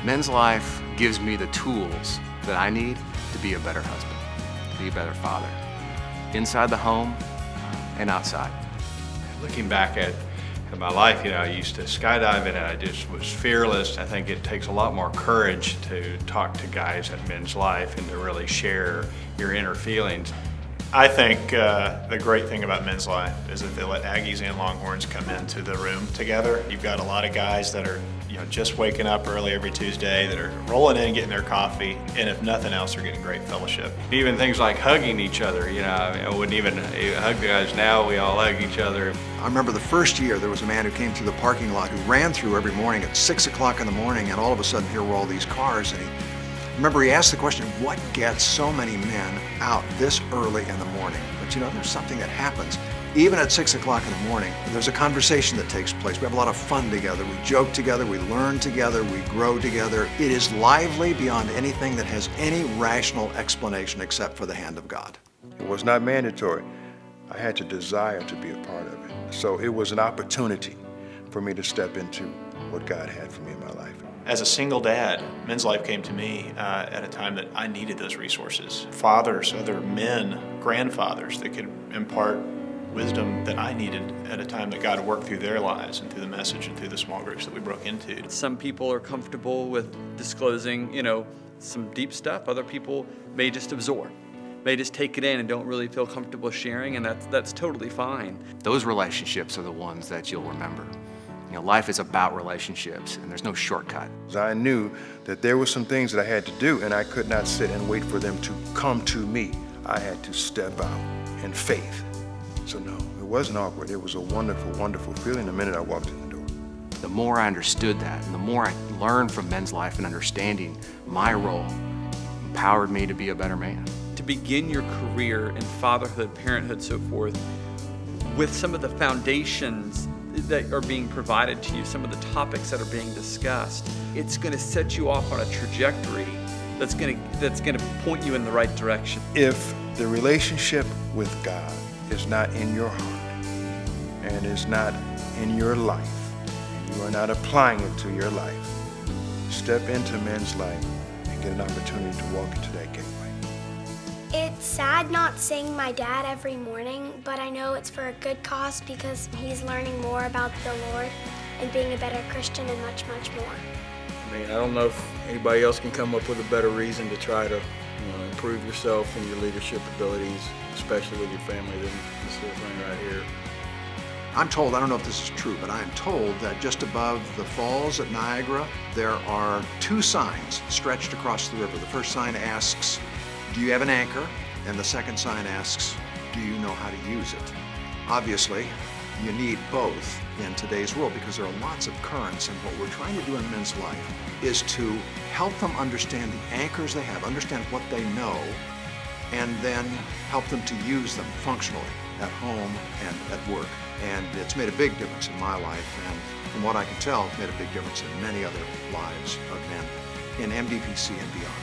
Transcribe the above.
Men's Life gives me the tools that I need to be a better husband, to be a better father, inside the home and outside. Looking back at my life, I used to skydive and I just was fearless. I think it takes a lot more courage to talk to guys at Men's Life and to really share your inner feelings. I think the great thing about Men's Life is that they let Aggies and Longhorns come into the room together. You've got a lot of guys that are just waking up early every Tuesday, that are rolling in, getting their coffee, and if nothing else, they're getting great fellowship. Even things like hugging each other, I wouldn't even hug the guys now, we all hug each other. I remember the first year there was a man who came through the parking lot who ran through every morning at 6 o'clock in the morning, and all of a sudden here were all these cars, and he asked the question, what gets so many men out this early in the morning? But there's something that happens. Even at 6 o'clock in the morning, there's a conversation that takes place. We have a lot of fun together. We joke together, we learn together, we grow together. It is lively beyond anything that has any rational explanation except for the hand of God. It was not mandatory. I had to desire to be a part of it. So it was an opportunity for me to step into what God had for me in my life. As a single dad, Men's Life came to me at a time that I needed those resources. Fathers, other men, grandfathers that could impart wisdom that I needed at a time that God worked through their lives and through the message and through the small groups that we broke into. Some people are comfortable with disclosing, some deep stuff. Other people may just absorb, may just take it in and don't really feel comfortable sharing, and that's totally fine. Those relationships are the ones that you'll remember. Life is about relationships, and there's no shortcut. I knew that there were some things that I had to do, and I could not sit and wait for them to come to me. I had to step out in faith. So no, it wasn't awkward. It was a wonderful, wonderful feeling the minute I walked in the door. The more I understood that, and the more I learned from Men's Life and understanding my role, empowered me to be a better man. To begin your career in fatherhood, parenthood, so forth, with some of the foundations that are being provided to you, some of the topics that are being discussed, it's going to set you off on a trajectory that's going to point you in the right direction. If the relationship with God is not in your heart and is not in your life, and you are not applying it to your life, step into Men's Life and get an opportunity to walk into that gateway. It's sad not seeing my dad every morning, but I know it's for a good cause because he's learning more about the Lord and being a better Christian and much, much more. I don't know if anybody else can come up with a better reason to try to improve yourself and your leadership abilities, especially with your family, than this little thing right here. I'm told, I don't know if this is true, but I am told that just above the falls at Niagara, there are 2 signs stretched across the river. The first sign asks, do you have an anchor? And the second sign asks, do you know how to use it? Obviously, you need both in today's world because there are lots of currents, and what we're trying to do in Men's Life is to help them understand the anchors they have, understand what they know, and then help them to use them functionally at home and at work. And it's made a big difference in my life, and from what I can tell, it's made a big difference in many other lives of men in MDPC and beyond.